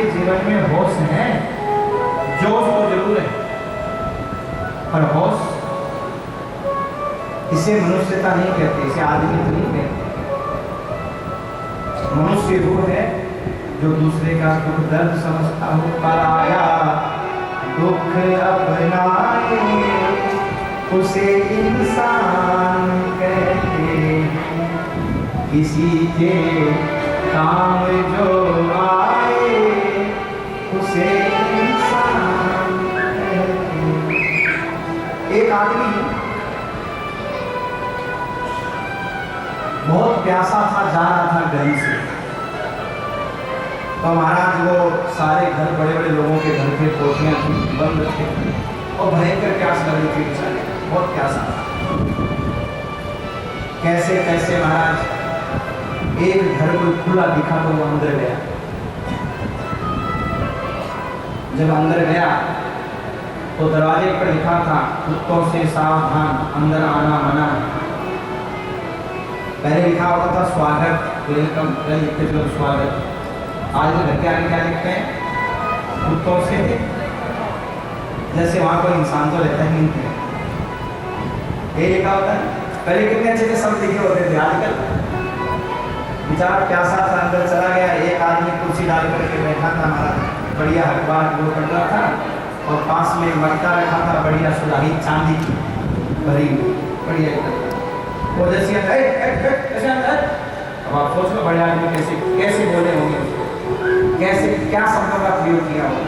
के जीवन में होश है, जोश तो जरूर है, पर होश इसे मनुष्यता नहीं कहते, इसे आदमी तो नहीं कहते। मनुष्य वो है जो दूसरे का दुख दर्द समझता हो, पराया दुख अपनाए उसे इंसान कहते, किसी के काम जो आए उसे इंसान कहते। एक आदमी बहुत प्यासा था, जा रहा था गली से, तो महाराज वो सारे घर बड़े बड़े लोगों के घर के कोठियां थी, बंद थे और भयंकर प्यास लगी थी बेचारे, बहुत प्यासा था। कैसे कैसे महाराज एक घर को खुला दिखा तो वो अंदर गया। जब अंदर गया तो दरवाजे पर लिखा था, कुत्तों से सावधान, अंदर आना मना। पहले लिखा होता था स्वागत, वेलकम, लिखते थे स्वागत। आज घर के आगे क्या लिखते हैं? कुत्तों से, जैसे वहां कोई इंसान तो रहता ही नहीं है, ये लिखा होता है। पहले कितने अच्छे से सब लिखे होते थे, आजकल बेचारा प्यासा था, अंदर चला गया। एक आदमी कुर्सी डाल करके बैठा था, हमारा बढ़िया अखबार वो पढ़ रहा था, और पास में मटका रखा था, बढ़िया सुराही चांदी की भरी बढ़िया। वो जैसे अब आप सोच लो बड़े आदमी कैसे कैसे बोले होंगे, कैसे क्या शब्दों का प्रयोग किया हो।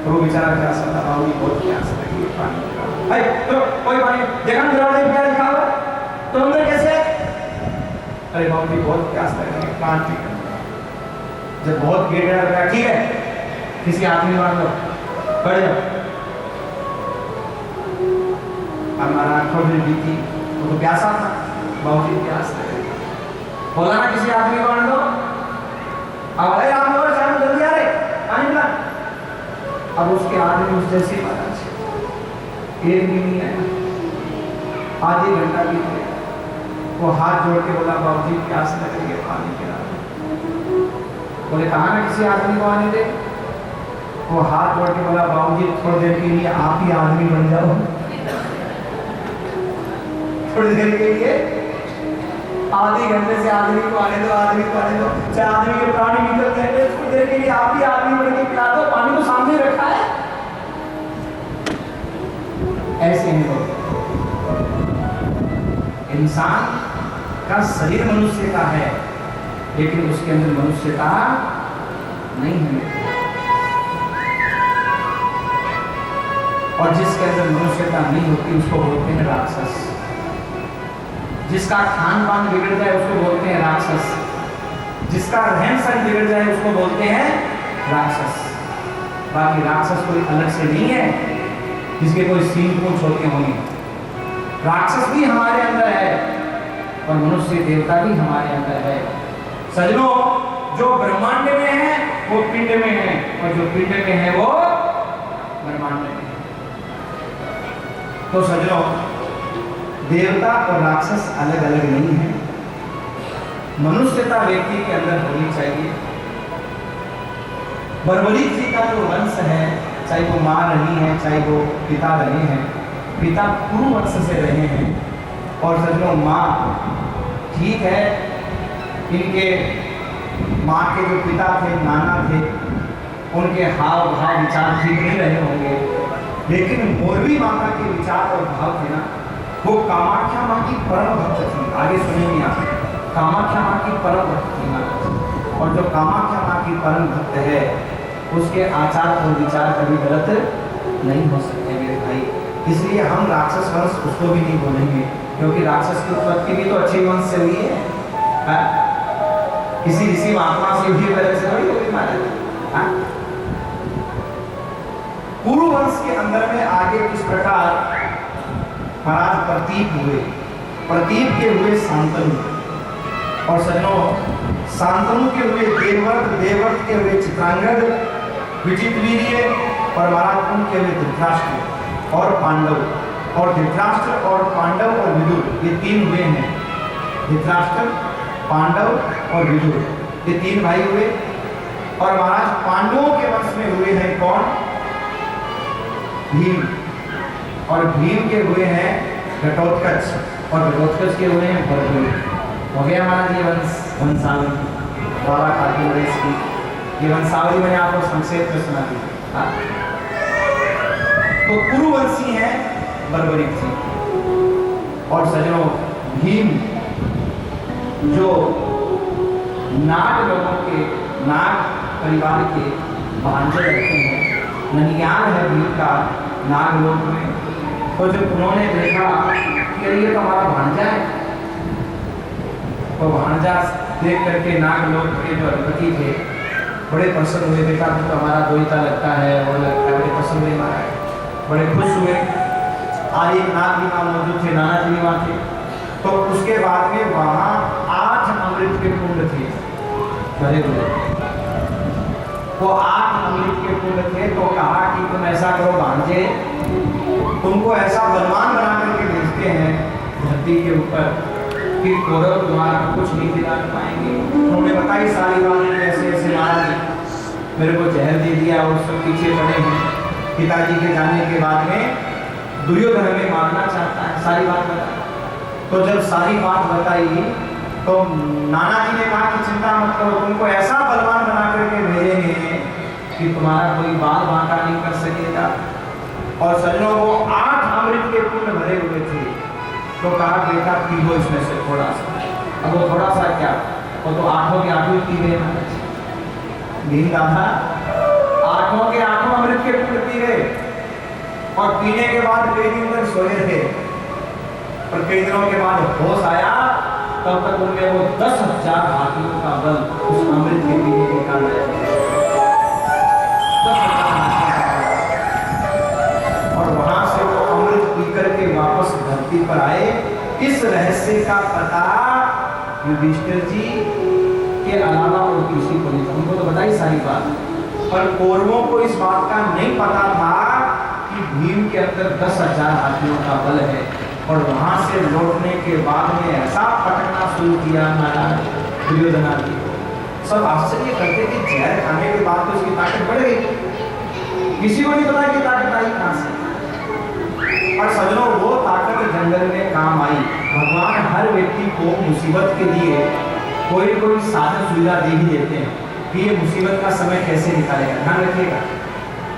तो वो बेचारा क्या समझा, बाबू बहुत प्यास लगी है, पानी तो कोई पानी देखा दरवाजे पे क्या लिखा हुआ, तो अंदर कैसे? अरे बाबू जी बहुत प्यास लगी है, पानी। जब बहुत गिर गया, ठीक है किसी आदमी मान लो, बढ़ जाओ। हमारा आंखों में बीती, वो तो प्यासा था, बाबू जी प्यास लगी, बोला ना किसी आदमी को मान लो, अब अरे आप लोग शाम जल्दी आ रहे, पानी पिला। अब उसके आदमी उस जैसे महाराज एक भी नहीं आया, आधी घंटा बीत गया। वो हाथ जोड़ के बोला, बाबू जी प्यास लग रही है, पानी पिला। बोले कहा ना किसी आदमी को आने दे। वो हाथ जोड़ के बोला, बाबू जी थोड़ी देर के लिए आप ही आदमी बन जाओ, थोड़ी देर के लिए, आधे घंटे से आदमी को आने दो, आदमी को आने दो, चाहे आदमी के प्राणी निकल जाएंगे, थोड़ी देर के लिए आप ही आदमी बन के पिला दो, पानी तो सामने रखा है। ऐसे नहीं होता। इंसान का शरीर मनुष्य का है, लेकिन उसके अंदर मनुष्यता नहीं है। और जिसके अंदर मनुष्यता नहीं होती उसको बोलते हैं राक्षस। जिसका खान पान बिगड़ जाए उसको बोलते हैं राक्षस, जिसका रहन सहन बिगड़ जाए उसको बोलते हैं राक्षस। बाकी राक्षस कोई अलग से नहीं है जिसके कोई सींग पूंछ होते होंगे। राक्षस भी हमारे अंदर है और मनुष्य देवता भी हमारे अंदर है। सजनों, जो ब्रह्मांड में है वो पिंड में है, और जो पिंड में है वो ब्रह्मांड में है। तो सजनों, देवता और राक्षस अलग अलग नहीं है। मनुष्यता व्यक्ति के अंदर होनी चाहिए। भरभरीत जी का जो वंश है, चाहे वो माँ रही है, चाहे वो पिता रहे हैं, पिता कुरु वंश से रहे हैं। और सजनों, माँ ठीक है, इनके माँ के जो पिता थे, नाना थे, उनके हाव भाव विचार ठीक नहीं रहे होंगे, लेकिन मोरवी माता के विचार और भाव थे ना, वो कामाख्या माँ की परम भक्त थी। आगे सुनेंगे आप, कामाख्या माँ की परम भक्त थी ना। और जो कामाख्या माँ की परम भक्त है, उसके आचार और विचार कभी गलत नहीं हो सकते मेरे भाई। इसलिए हम राक्षस वंश उसको भी नहीं बोलेंगे, क्योंकि राक्षस की उत्पत्ति भी तो अच्छे वंश से हुई है, किसी ऋषि महात्मा से हुई, पहले से थोड़ी हुई महाराज। कुरु वंश के अंदर में आगे इस प्रकार महाराज प्रतीप हुए, प्रतीप के हुए शांतनु, और सजनों शांतनु के हुए देवव्रत, देवव्रत के हुए चित्रांगद, विचित्रवीर्य, और महाराज उनके हुए धृतराष्ट्र और पांडव। और धृतराष्ट्र और पांडव और विदुर ये तीन हुए हैं। धृतराष्ट्र, पांडव और विदुर ये तीन भाई हुए। और महाराज पांडवों के कौन? भीम। और भीम के हुए हैं घटोत्कच, और घटोत्कच के हुए हैं भरतमुनि। हो गया हमारा ये वंशावली बाबा खाकी वंश की। ये वंशावली मैंने आपको संक्षेप में सुना दी। तो कुरुवंशी हैं बर्बरीक जी। और सजनों, भीम जो नाग लोगों के, नाग परिवार के भांजे रहते हैं, ननियाल है भीम का नाग लोक में। तो जब उन्होंने देखा कि ये तो हमारा भांजा है, तो भांजा देख करके नाग लोक के जो अधिपति थे बड़े प्रसन्न हुए। देखा तो हमारा दोहिता लगता है, वो लगता है, बड़े प्रसन्न हुए महाराज, बड़े खुश हुए। आज एक नाग भी वहाँ मौजूद थे, नाना जी वहाँ थे। तो उसके बाद में वहाँ 8 अमृत के कुंड थे भरे हुए। वो 8 अमृत के कुंड थे। तो कहा कि तुम ऐसा करो भांजे, तुमको ऐसा बलवान बना करके भेजते हैं धरती के ऊपर कि कौरव द्वारा कुछ नहीं दिला पाएंगे। उन्होंने बताई सारी बात, ऐसे ऐसे महाराज मेरे को जहर दे दिया और सब पीछे पड़े हैं। पिताजी के जाने के बाद में दुर्योधन हमें मारना चाहता है, सारी बात बताई। तो जब सारी बात बताई तो नाना जी ने कहा कि चिंता मत करो, तुमको ऐसा बलवान बना करके भेजेंगे कि तुम्हारा कोई बाल बांका नहीं कर सकेगा। और सजनों, वो 8 अमृत के कुंड भरे हुए थे। तो कहा बेटा पी लो इसमें से थोड़ा सा। अब वो थोड़ा सा क्या, वो तो 8 के 8 पी गए भीम दादा, 8 के 8 अमृत के कुंड पी गए। और पीने के बाद कई दिन तक सोए थे, और कई दिनों के बाद होश आया, तब तक उनमें वो 10,000 हाथियों का बल उस अमृत के पीने के कारण है। और वहां से वो अमृत पी करके वापस धरती पर आए। इस रहस्य का पता युधिष्ठिर जी के अलावा और किसी को नहीं था। उनको तो बताई सारी बात, पर कौरवों को इस बात का नहीं पता था कि भीम के अंदर 10,000 हाथियों का बल है। और वहां से लौटने के बाद में ऐसा पटकना शुरू किया महाराज दुर्योधनादि को। सब आश्चर्य करते कि जहर खाने के बाद तो उसकी ताकत बढ़ गई। किसी को नहीं पता कि ताकत आई कहां से। और सजनों, वो ताकत जंगल में काम आई। भगवान हर व्यक्ति को मुसीबत के लिए कोई कोई साधन सुविधा दे ही देते हैं कि ये मुसीबत का समय कैसे निकालेगा। ध्यान रखिएगा,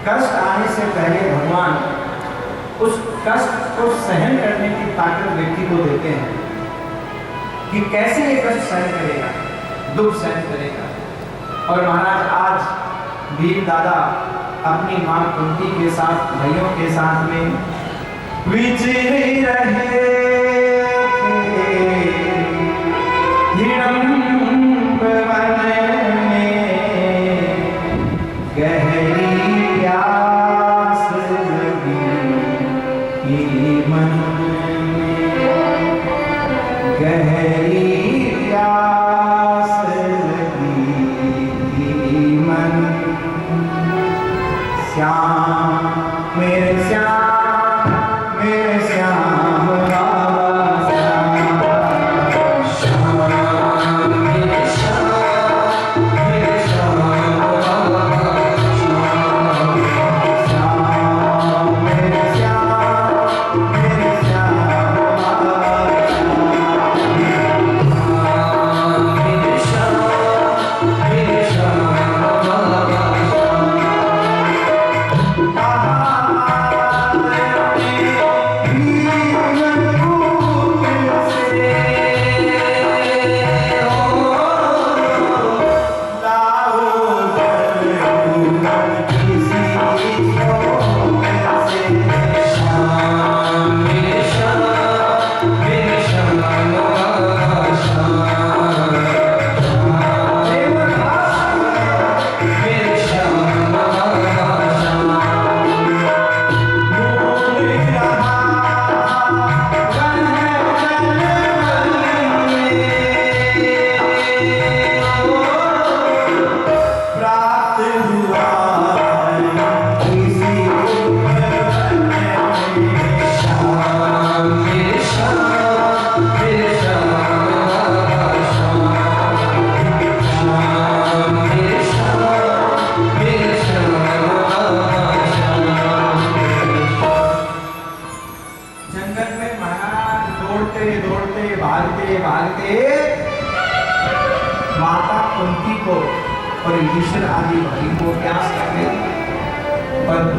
कष्ट आने से पहले भगवान उस कष्ट को सहन करने की ताकत व्यक्ति को देते हैं कि कैसे ये कष्ट सहन करेगा, दुख सहन करेगा। और महाराज आज भीम दादा अपनी मां कुंती के साथ, भाइयों के साथ में विचर रहे हिडम्ब वन में, गहरी प्यास लगी मन में, गहरी प्यास लगी मन। श्याम मेरे श्याम, मेरे श्याम बाबा श्याम।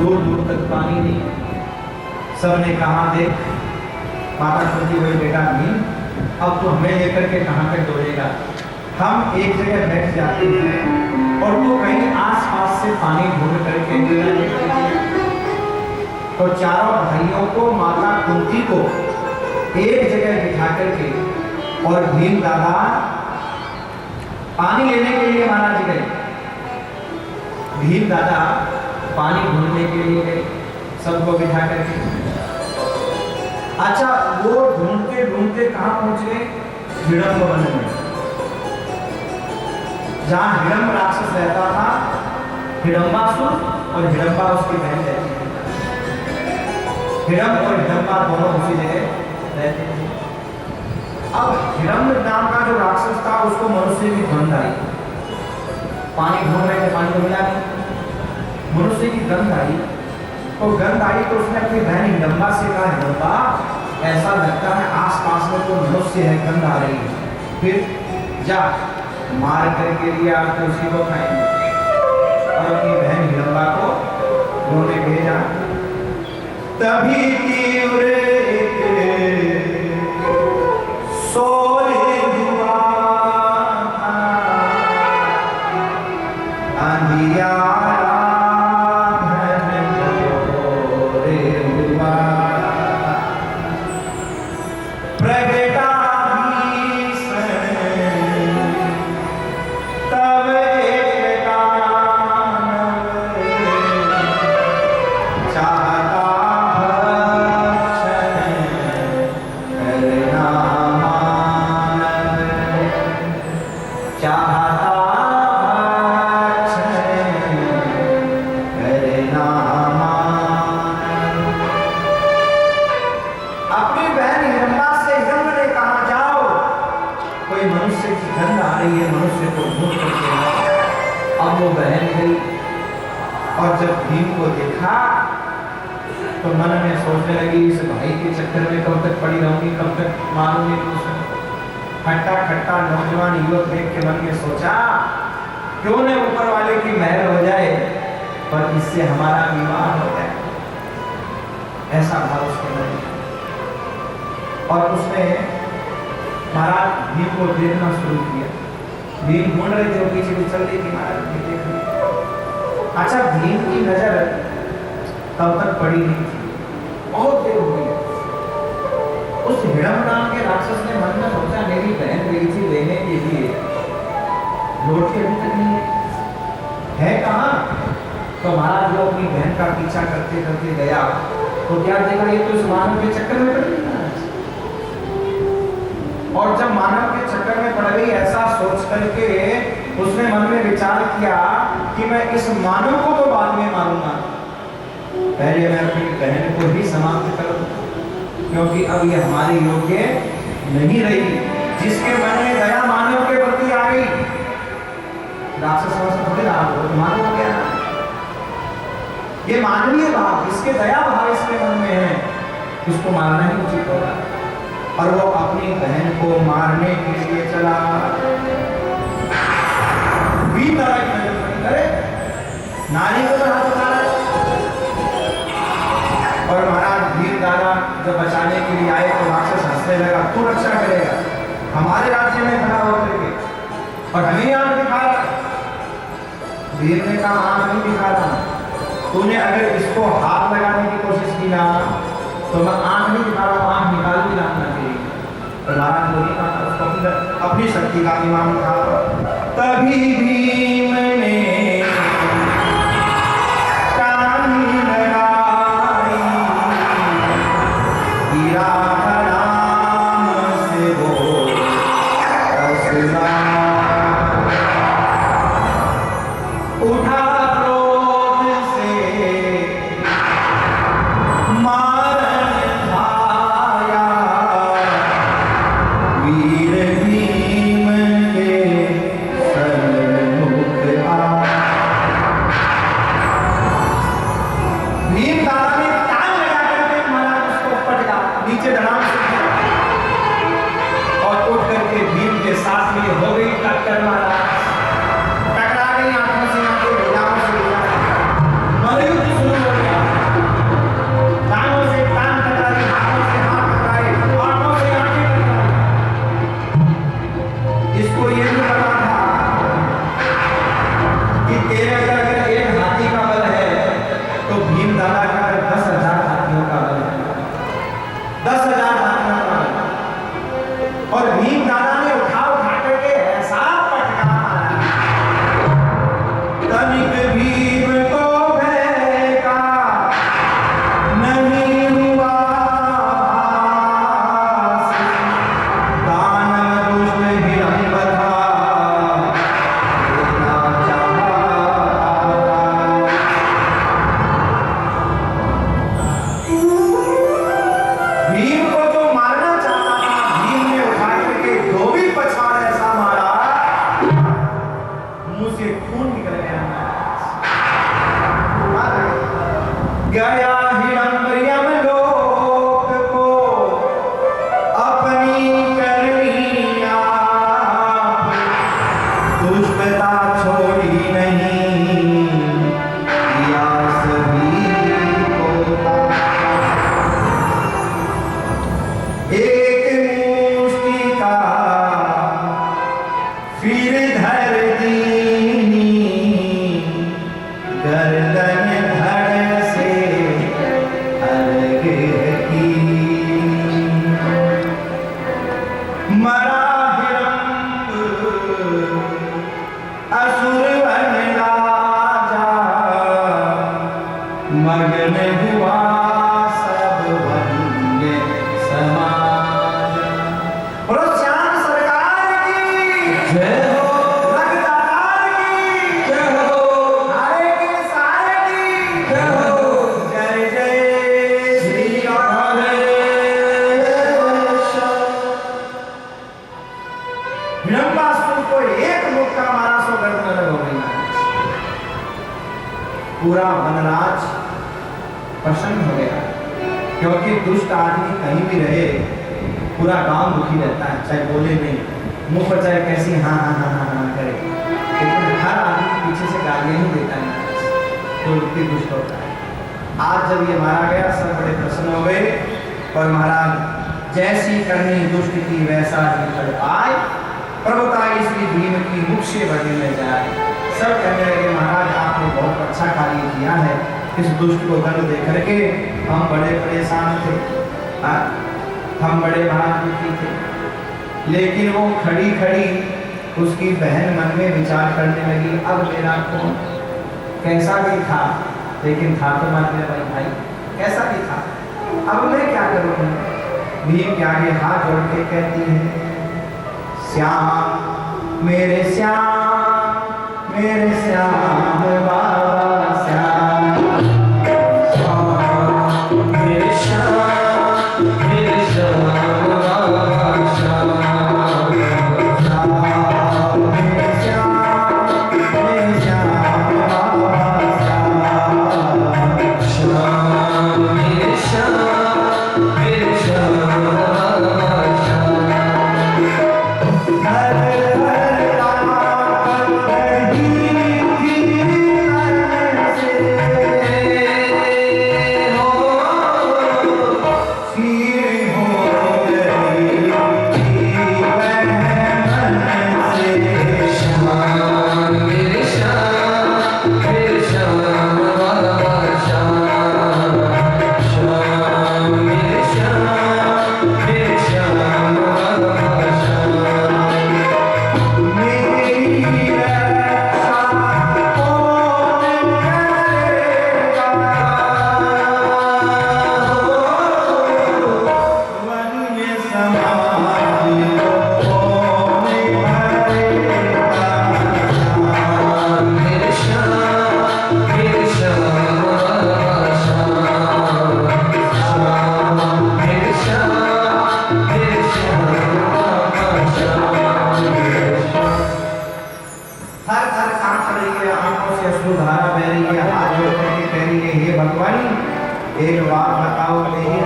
दूर दूर तक पानी नहीं। सबने कहा, देख माता कुंती बोली, बेटा भीम अब तो हमें लेकर के कहाँ तक दौड़ेगा, हम एक जगह बैठ जाते हैं और तो कहीं आसपास से पानी ढूंढ करके तो चारों भाइयों को, माता कुंती को एक जगह बिठा करके और भीम दादा पानी लेने के लिए महाराज जी गए। भीम दादा पानी ढूंढने के लिए गए, सबको बिठा करके। अच्छा, वो ढूंढते ढूंढते कहां पहुंच गए? हिडम्ब वन में, जहां हिडम्ब राक्षस रहता था। हिडम्बासुर और हिडम्बा उसकी बहन रहती थी। हिडम्ब और हिडम्बा दोनों उसी जगह रहते थे। अब हिडम्ब नाम का जो राक्षस था उसको मनुष्य की गंध आई। पानी ढूंढ रहे थे, पानी को मिला नहीं, मनुष्य की गंध आई। तो गंध आई तो उसने अपनी बहन हिडम्बा से कहा, हिडम्बा ऐसा लगता है आसपास में तो मनुष्य है, गंध आ रही है, फिर जा मार करके लिया तो उसी को खाएंगे। और अपनी बहन हिडम्बा को उन्होंने भेजा। तभी तीव्र सोए हुआ अंधियारा प्रगटा भीषण तब एक दानव चाहता भक्षण करना मानव, चाहता भक्षण करना मानव। अपनी बहन हिडम्बा से हिडम्ब ने कहा, जाओ कोई मनुष्य की गंध आ रही है, मनुष्य को ढूंढ करके लाओ। अब वो बहन गई और जब भीम को देखा तो मन में सोचने लगी, इस भाई के चक्कर में कब तक पड़ी रहूंगी, कब तक मारूंगी उसे। खट्टा खट्टा नौजवान युवक देख के मन में सोचा, क्यों न ऊपर वाले की मेहर हो जाए पर इससे हमारा विवाह हो जाए। ऐसा भाव उसके मन में। और उसने महाराज भीम को देखना शुरू किया। भीम ढूंढ रहे थे, पीछे भी चल रही थी महाराज देख रहे। अच्छा, भीम की नजर तब तक पड़ी नहीं थी, बहुत देर हो गई। उस हिडम्ब नाम के राक्षस ने मन में सोचा, मेरी बहन गई थी लेने के लिए, लौट के अभी तक नहीं है कहाँ? तो महाराज वो अपनी बहन का पीछा करते करते गया तो क्या देखा, ये तो इस मानव के चक्कर में पड़ गई। और जब मानव के चक्कर में पड़ गई, ऐसा सोच करके उसने मन में विचार किया कि मैं इस मानव को तो बाद में मारूंगा, पहले मैं अपनी बहन को ही समाप्त करूं, क्योंकि अब ये हमारे योग्य नहीं रही। जिसके मन में दया मानव के प्रति आ गई, राक्षस थोड़े मानव हो गया, ये मानवीय भाव, इसके दया भाव इसके मन में है, इसको मारना ही उचित होगा। और वो अपनी बहन को मारने के लिए चला। भीम दादा की नजर पड़ी, अरे नारी को तो हाथ उठा रहा है। और महाराज भीम दादा जब बचाने के लिए आए तो राक्षस हंसने लगा, तू रक्षा करेगा हमारे राज्य में खड़ा होकर के और हमें आंख दिखा रहा। भीम ने कहा, आंख नहीं दिखा रहा, तूने अगर इसको हाथ लगाने की कोशिश की ना तो मैं आंख नहीं दिखा रहा हूँ, आंख निकाल भी लाना चाहिए। तो महाराज बोली उसको अपनी शक्ति का इमाम था। तभी भीम ने कान लगाई, गिरा नाम से वो असला, उठा वीर भीम के सन्मुख आ गया हिडम्ब यमलोक को अपनी करनी आप, दुष्टता छोड़ी नहीं किया सभी को एक मुष्टिका फिर धर दीनी, गर्दन धड़ से अलग की, मरा हिडम्ब असुर बन राजा, मगन हुआ सब वन्य समाज। बोलो श्याम सरकार की जय हो, रघुदातार की जय हो, हारे के सारे की जय हो, जय जय श्री राधेश्याम। हिडम्बासुर को एक मुक्का मारा सो गर्दन अलग हो गई। पूरा वनराज प्रसन्न हो गया, क्योंकि दुष्ट आदमी कहीं भी रहे पूरा गांव दुखी रहता है, चाहे बोले नहीं, मुंह पर चाहे कैसी हाँ हाँ हाँ हाँ हाँ करे, लेकिन हर आदमी पीछे से गालियां ही देता है, तो व्यक्ति दुष्ट होता है। आज जब ये मारा गया सब बड़े प्रसन्न हो गए, और महाराज जैसी करनी दुष्ट की वैसा ही कर पाए, प्रभुता श्री भीम की मुख से बढ़ने में जाए। सब कहने लगे महाराज आपने बहुत अच्छा कार्य किया है, इस दुष्ट को दंड दे करके हम बड़े परेशान थे, हम बड़े महादुखी थे। लेकिन वो खड़ी खड़ी उसकी बहन मन में विचार करने लगी, अब मेरा कौन कैसा भी था, लेकिन था तो मारने वाली भाई, कैसा भी था, अब मैं क्या करूँ। भीम के आगे हाथ जोड़ के कहती है, श्याम मेरे श्याम, मेरे श्याम बाबा श्याम, श्याम मेरे श्याम, मेरे श्याम बाबा श्याम, श्याम मेरे श्याम, मेरे श्याम बाबा श्याम, श्याम मेरे श्याम, मेरे श्याम बाबा श्याम। एक बात बताओ, मेरी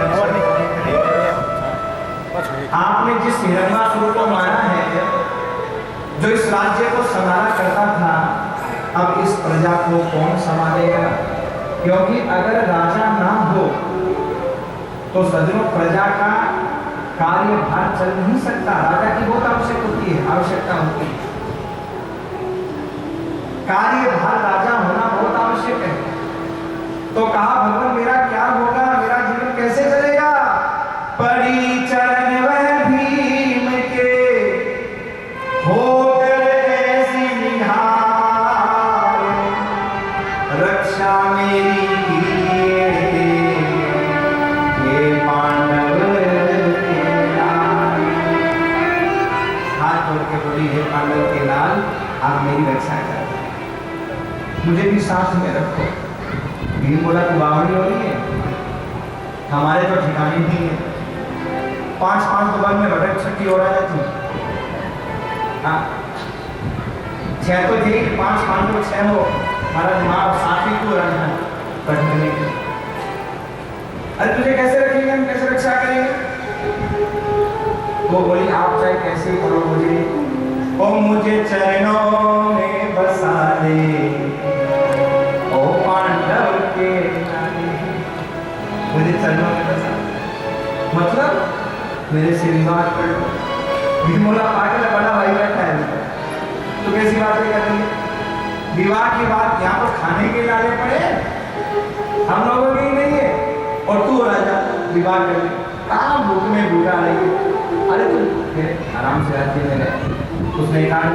आपने जिस हिरण्यकासुर को मारा है, जो इस राज्य को संभाला करता था, अब इस प्रजा को कौन संभालेगा? क्योंकि अगर राजा ना हो तो सज्जनों प्रजा का कार्यभार चल नहीं सकता। राजा की बहुत आवश्यकता होती है, कार्यभार राजा होना बहुत आवश्यक है। तो कहा भगवान मेरा क्या होगा, मेरा जीवन कैसे चलेगा? पड़ी चरण वह भीम के होकर ऐसी निहार, रक्षा मेरी कीजिए ये पांडव के लाल। हाथ जोड़ के बोली, हे पांडव के लाल आप मेरी रक्षा कर, मुझे भी साथ में रखो। भीम बोला तू बावड़ी हो रही है, हमारे तो ठिकाने नहीं है, 5-5 तो बल में भटक छक्की हो रहा है तू। हाँ 6 तो थी, 5 5 6 हो, हमारा दिमाग साथ ही क्यों रहा है पढ़ने के। अरे तुझे कैसे रखेंगे, हम कैसे रक्षा करेंगे? वो बोली आप चाहे कैसे करो मुझे, ओ मुझे चरणों में बसा दे, ओ पांडव के नारे, मुझे चरणों में बसा दे। मतलब मेरे से विवाह कर लो। भीमोला पागल बड़ा भाई बैठा है, तो कैसी बातें कर रही है? विवाह के बाद यहाँ पर खाने के लाले पड़े, हम लोगों के ही नहीं है, और तू राजा विवाह कर ले, कहाँ भूख में भूखा रही है? अरे तू आराम से रहती है। उसने कहा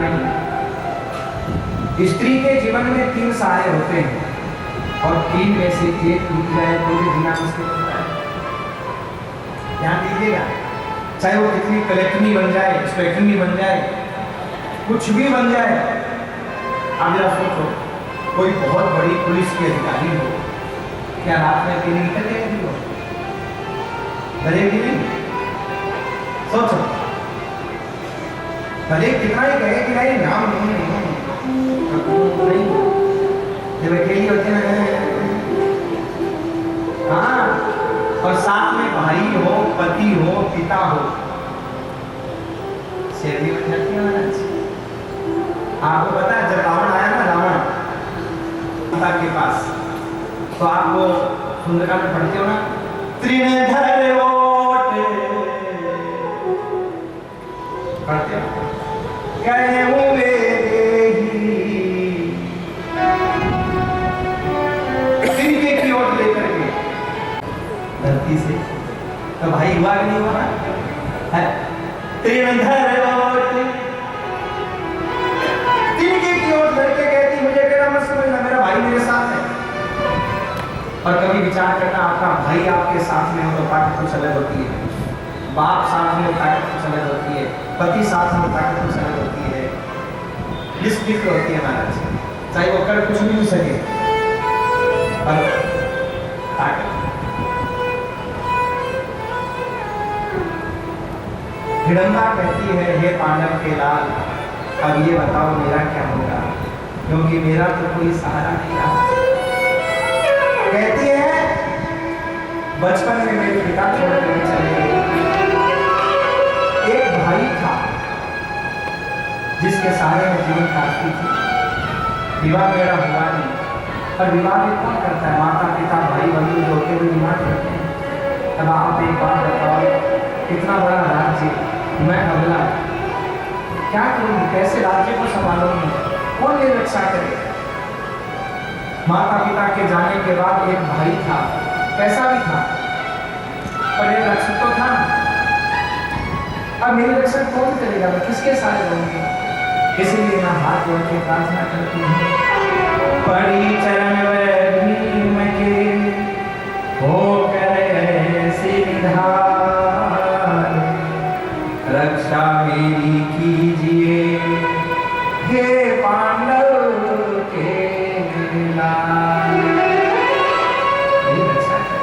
कि स्त्री के जीवन में 3 सहारे होते हैं, और 3 में से एक टूट जाए तो भी जीना मुश्किल होता है। ध्यान दीजिएगा, चाहे वो कितनी कलेक्टनी बन जाए, इंस्पेक्टरनी बन जाए, कुछ भी बन जाए। आप जरा सोचो, कोई बहुत बड़ी पुलिस के अधिकारी हो, क्या रात में अकेले निकल जाएगी हो? डरेगी नहीं? सोचो, भले कितना ही कहे कि नहीं नाम नहीं, जब अकेली होती है। हाँ, और साथ में भाई हो, पति हो, पिता हो, शेरनी बन जाती है महाराज। आपको पता है जब रावण आया ना, रावण सीता के पास, तो आप वो सुंदरकांड में पढ़ते हो ना, तृणधर ओट पढ़ते हो, कहे हुए तिनके की ओट लेकर के धरती से, तो भाई हुआ कि नहीं हुआ? है तृणधर ओट तिनके की ओट लड़के कहती मुझे तेरा मत समझना, मेरा भाई मेरे साथ है। और कभी विचार करना, आपका भाई आपके साथ में हो तो ताकत कुछ अलग होती है, बाप साथ में ताकत कुछ अलग होती है, पति साथ में ताकत कुछ अलग होती है, डिस्ट्रिक्ट होती है महाराज, चाहे वो कर कुछ भी हो सके, पर ताकत। हिडम्बा कहती है, हे पांडव के लाल, अब ये बताओ मेरा क्या होगा, क्योंकि मेरा तो कोई सहारा नहीं रहा। कहती है बचपन में मेरे पिता छोड़ कर चले गए, एक भाई था जिसके सहारे में जीवन काटती थी। विवाह मेरा हुआ नहीं, पर विवाह भी कौन करता है? माता पिता भाई बंधु होते हुए विवाह करते हैं। तब आप एक बात बताओ, कितना बड़ा राज्य, मैं अगला क्या करूँगी, कैसे राज्य को संभालूंगी, कौन मेरी रक्षा करे? माता पिता के जाने के बाद एक भाई था, कैसा भी था, पर यह रक्षक तो था। अब मेरी रक्षा कौन करेगा, मैं किसके सहारे रहूंगी? इसीलिए मैं हाथ जोड़ के प्रार्थना करती हूँ, पड़ी चरण भीम के होकर ऐसे निधार, रक्षा मेरी कीजिए हे पांडव के लाल। ये रक्षा है।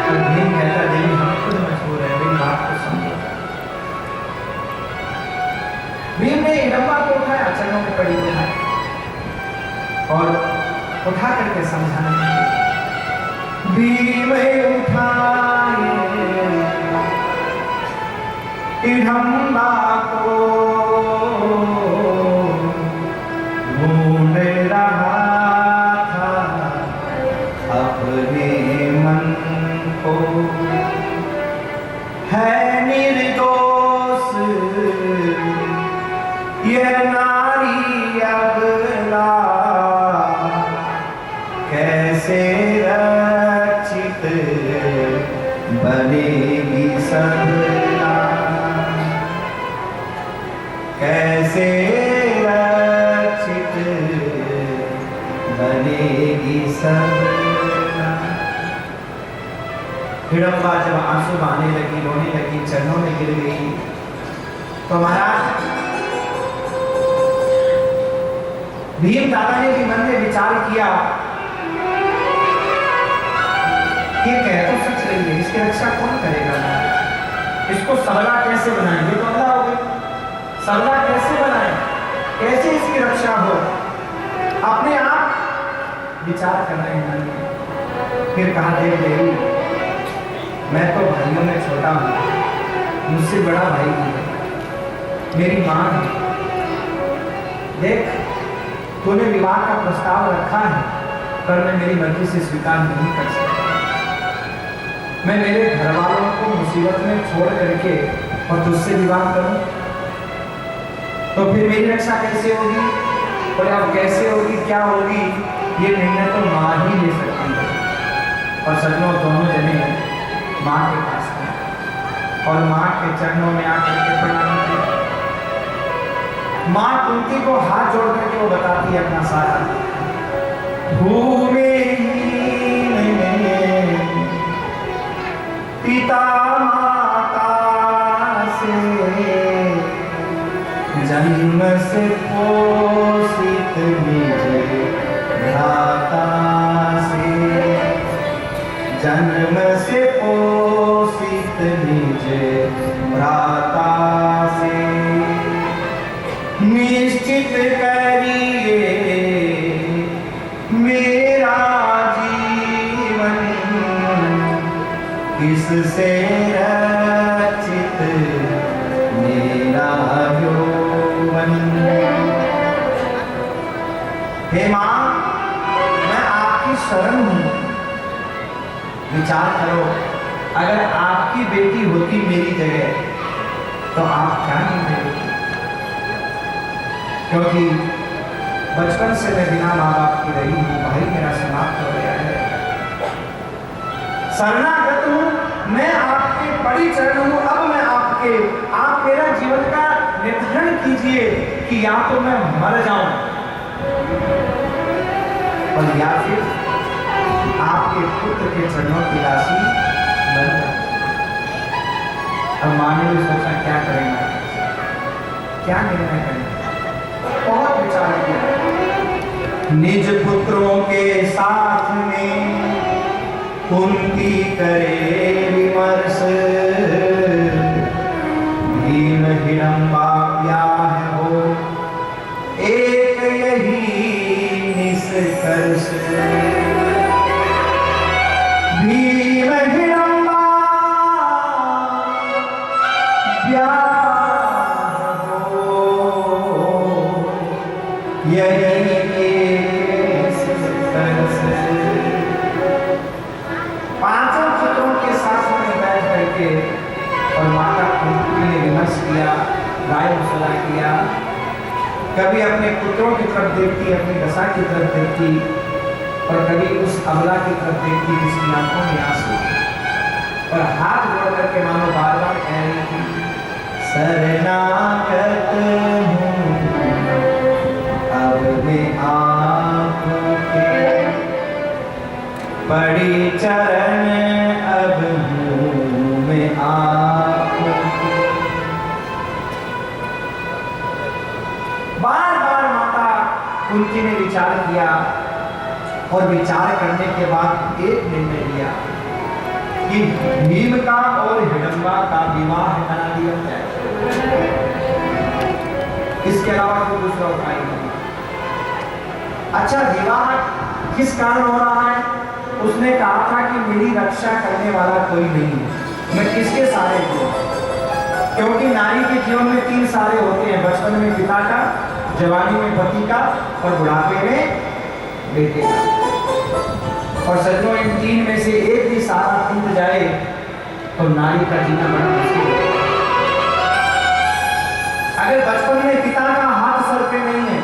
और भीम कहता देवी हम खुद मजबूर है, मेरी बात को समझो। भीम ने हिडम्बा को उठाया, चरणों में पड़ी उठाया और उठा करके समझाने लगे। भीम उठाए हिडम्बा को, ढूंढ रहा था अपने मन को, है निर्दोष यह नारी अबला, कैसे रक्षित बनेगी सदा, कैसे रक्षित बनेगी सदा। हिडम्बा जब आंसू बहाने लगी, रोने लगी, चरणों में गिर गई, तो महाराज भीम दादा ने भी मन में विचार किया, ये कह तो सच रही है, इसकी रक्षा कौन करेगा? इसको सबला कैसे बनाएंगे? तो अल्लाह हो गई, सबला कैसे बनाए, कैसे इसकी रक्षा हो? अपने आप विचार कर रहे हैं। फिर कहा, देव देवी, मैं तो भाइयों में छोटा हूँ, मुझसे बड़ा भाई भी है, मेरी माँ है। देख, तूने विवाह का प्रस्ताव रखा है, पर मैं मेरी मर्जी से स्वीकार नहीं कर सकता। मैं मेरे घर वालों को मुसीबत में छोड़ करके और तुझसे विवाह करूं, तो फिर मेरी रक्षा कैसे होगी, और अब कैसे होगी, क्या होगी, ये निर्णय तो माँ ही ले सकती है। और सजनों, दोनों जने माँ के पास गए और माँ के चरणों में आकर के प्रणाम किया। माँ कुंती को हाथ जोड़ करके वो बताती है अपना सारा, भूमि पिता माता से जन्म से पोषित निज भ्राता से, जन्म से पोषित निज भ्राता से, निश्चित करिए मेरा जीवन, किससे रचित मेरा यौवन। हे मां, मैं आपकी शरण हूं, विचार करो, अगर आपकी बेटी होती मेरी जगह तो आप क्या निर्णय लेते? क्योंकि बचपन से मैं बिना माँ बाप की रही हूँ, भाई मेरा समाप्त हो गया है, शरणागत हूँ, मैं आपके बड़ी चरण हूँ। अब मैं आप मेरा जीवन का निर्धारण कीजिए कि या तो मैं मर जाऊं और या फिर आपके पुत्र के चरणों की राशि बन जाए। अब माँ ने भी सोचा, क्या करेंगे, क्या निर्णय करेंगे, बहुत विचार किया। निज पुत्रों के साथ में कुंती करे विमर्श, भीम हिडम्बा व्याह हो एक यही निष्कर्ष, भीम हिडम्बा व्याह हो यही निष्कर्ष। पांचों पुत्रों के साथ में बैठ करके और माता कुंती ने विमर्श किया, राय मसला किया। कभी अपने पुत्रों की तरफ देखती, अपनी दशा की तरफ देखती, और कभी उस अबला की तरफ देखती जिसकी आंखों में आंसू, और हाथ जोड़ करके मानो बार बार कह रही थी, शरणागत हूँ अब मैं आपके, बड़ी चरण अब हूँ मैं आपके। बार बार माता कुंती ने विचार किया, और विचार करने के बाद एक निर्णय लिया कि भीम का और हिडम्बा का विवाह करा दिया जाए, इसके अलावा कोई दूसरा उपाय नहीं। अच्छा, विवाह किस कारण हो रहा है? उसने कहा था कि मेरी रक्षा करने वाला कोई नहीं है, मैं किसके सहारे हूँ? क्योंकि नारी के जीवन में 3 सहारे होते हैं, बचपन में पिता का, जवानी में पति का, और बुढ़ापे में बेटे का। और सजनों, इन 3 में से एक भी सहारा टूट जाए तो नारी का जीना बड़ा मुश्किल है। अगर बचपन में पिता का हाथ सर पे नहीं है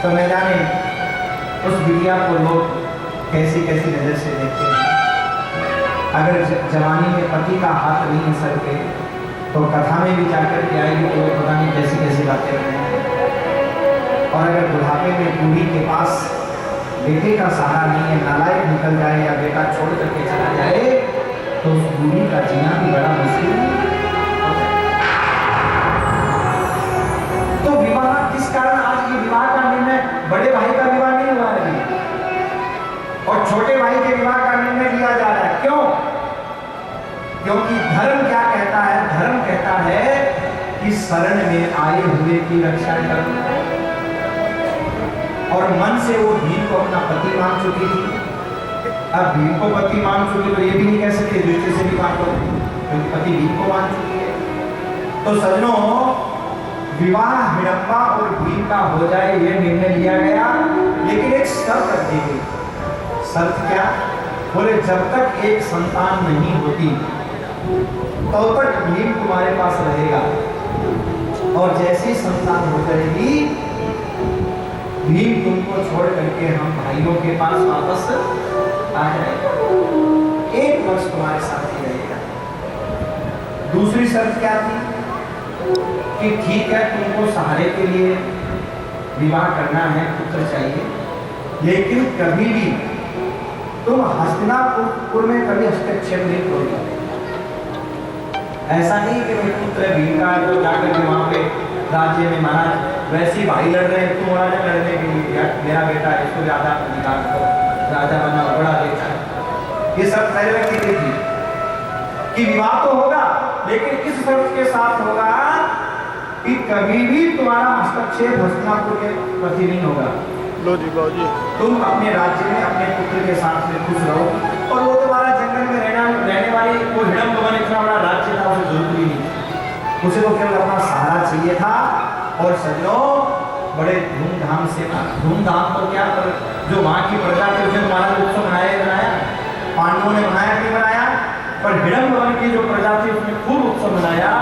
तो मैं जाने उस बिटिया को लोग कैसी कैसी नजर से देखते हैं। अगर जवानी में पति का हाथ नहीं है सर पे तो कथा में भी जाकर के आएगी तो लोग पता नहीं कैसी कैसी बातें करेंगे। और अगर बुढ़ापे में बूढ़ी के पास बेटे का सहारा नहीं है, नालायक निकल जाए या बेटा छोड़ करके चला जाए तो उस बूढ़ी का जीना भी बड़ा मुश्किल है। तो विवाह किस कारण, आज ये विवाह का निर्णय, बड़े भाई का विवाह नहीं हुआ है और छोटे भाई के विवाह का निर्णय लिया जा रहा है। क्यों? क्योंकि धर्म क्या कहता है? धर्म कहता है कि शरण में आए हुए की रक्षा करो। और मन से वो भीम को अपना पति मान चुकी थी, अब भीम को पति मान चुकी तो ये भी नहीं कह सकते युधिष्ठिर से भी मान लो, क्योंकि पति भीम को मान चुकी है। तो सज्जनों, विवाह हिडम्बा और भीम का हो जाए ये निर्णय लिया गया, लेकिन एक शर्त रखी गई। शर्त क्या? बोले जब तक एक संतान नहीं होती तब तक भीम तुम्हारे पास रहेगा, और जैसी संतान हो जाएगी भीम तुमको छोड़ करके हम भाइयों के पास वापस आ जाएगा, 1 वर्ष तुम्हारे साथ ही रहेगा। दूसरी शर्त क्या थी कि ठीक है तुमको सहारे के लिए विवाह करना है, पुत्र चाहिए, लेकिन कभी भी तुम हस्तिनापुर में कभी हस्तक्षेप नहीं करोगे। ऐसा नहीं कि भाई पुत्र भीम का तो जाकर के वहां पे राज्य में महाराज वैसे ही भाई लड़ रहे हैं, तुम राजा लड़ने के लिए यार मेरा बेटा है, इसको ज्यादा अधिकार दो, राजा बनना बड़ा बेटा है। ये सब पहले व्यक्ति की थी कि विवाह तो होगा, लेकिन इस शर्त के साथ होगा कि कभी भी तुम्हारा हस्तक्षेप हस्तिनापुर के प्रति नहीं होगा। लो जी बाबूजी, तुम अपने राज्य में अपने पुत्र के साथ में खुश रहो, और वो तुम्हारा जंगल में रहने वाली वो हिडम्ब वन इतना बड़ा राज्य था, उसे जरूरत ही नहीं, उसे तो केवल अपना सहारा चाहिए था। और सज्जनों, बड़े धूमधाम से, धूमधाम तो क्या, पर जो वहां की प्रजा थी उसने तुम्हारा उत्सव बनाया, पांडवों ने बनाया नहीं बनाया, पर हिडम्ब वन की जो प्रजा थी उसने खूब उत्सव मनाया,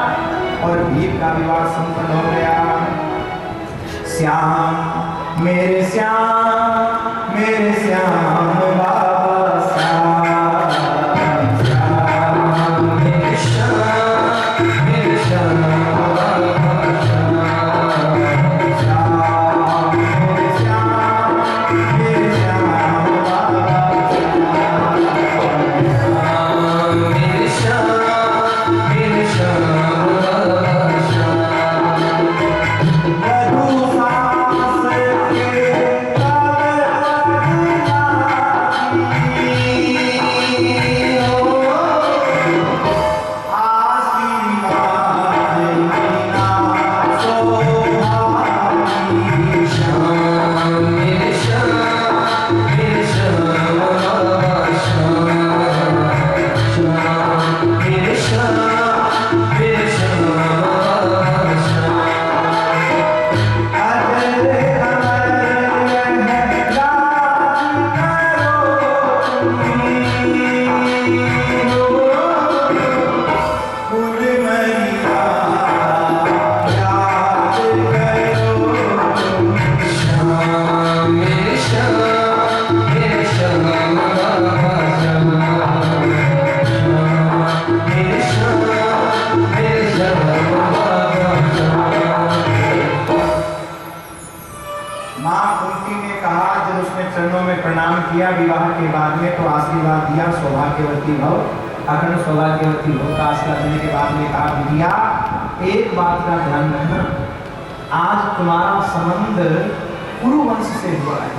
और भीम का विवाह संपन्न हो गया। श्याम मेरे श्याम, मेरे श्याम बाबा श्याम, श्याम मेरे श्याम, मेरे श्याम बाबा श्याम, श्याम मेरे श्याम, मेरे श्याम बाबा श्याम, मेरे श्याम, मेरे श्याम बाबा श्याम। किया विवाह के बाद में तो आशीर्वाद दिया, सौभाग्यवती भव, अखंड सौभाग्यवती भव का आशीर्वाद देने के बाद में कहा बिटिया एक बात का ध्यान रखना, आज तुम्हारा संबंध कुरु वंश से हुआ है,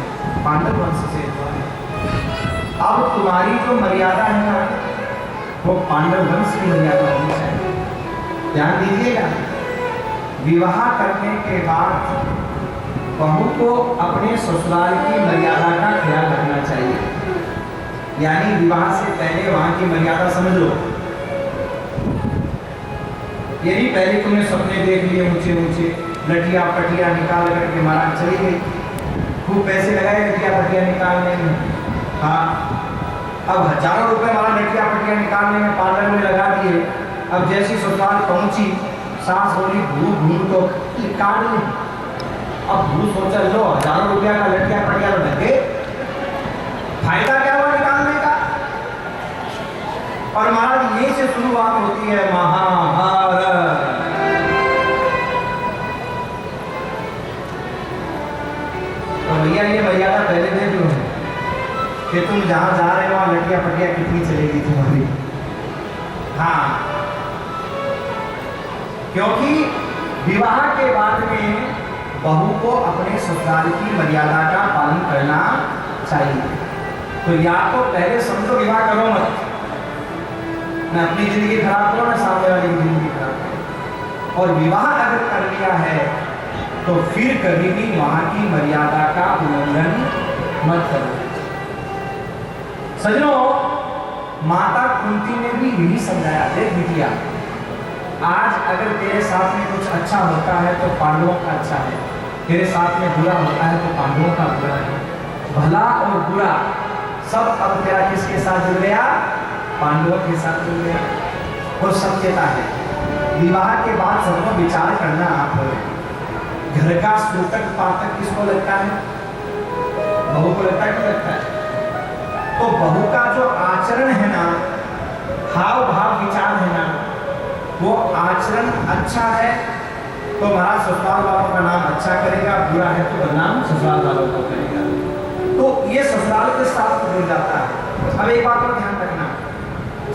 पांडव वंश से हुआ है, अब तुम्हारी जो मर्यादा है ना वो पांडव वंश की मर्यादा होनी चाहिए। ध्यान दीजिएगा, विवाह करने के बाद बहू को अपने ससुराल की मर्यादा का ख्याल रखना चाहिए, यानी विवाह से पहले वहां की मर्यादा समझ लो। यदि पहले तुमने सपने देख लिए ऊंचे ऊंचे, लटिया पटिया निकाल करके महाराज चली गई, खूब पैसे लगाए लटिया पटिया निकालने में, हाँ अब हजारों रुपए हमारा लटिया पटिया निकालने में पार्लर में लगा दिए, अब जैसी ससुराल पहुंची सास बोली भू भू तो निकाल ले, अब भू सोचा लो हजारों रुपया का लटिया पटिया तो लगे, फायदा क्या हुआ निकालने का। और महाराज यहीं से शुरुआत होती है महाभारत। तो भैया ये मर्यादा पहले दे दो कि तुम जहां जा रहे हो वहां लटिया पटिया कितनी चलेगी तुम्हारी, हाँ, क्योंकि विवाह के बाद में बहू को अपने ससुराल की मर्यादा का पालन करना चाहिए। तो या तो पहले समझो विवाह करो मत, न अपनी जिंदगी खराब करो न सामने वाली की जिंदगी खराब करो, और विवाह अगर कर लिया है तो फिर कभी भी वहां की मर्यादा का उल्लंघन मत करो। सजनों, माता कुंती ने भी यही समझाया, देख बिटिया, आज अगर तेरे साथ में कुछ अच्छा होता है तो पांडवों का अच्छा है, तेरे साथ में बुरा होता है तो पांडवों का बुरा है। भला और बुरा सब अब तेरा किसके साथ जुड़ गया? पांडवों के साथ जुड़ गया। और सत्यता है, विवाह के बाद सबको विचार करना, आप घर का सूतक पातक किसको लगता है? बहू को लगता है, क्यों लगता है? तो बहू का जो आचरण है ना, हाव भाव विचार है ना, वो आचरण अच्छा है तो हमारा ससुराल वालों का नाम अच्छा करेगा, बुरा है तो बदनाम ससुराल वालों को करेगा। तो ये ससुराल के साथ जुड़ जाता है। अब एक बात और ध्यान रखना,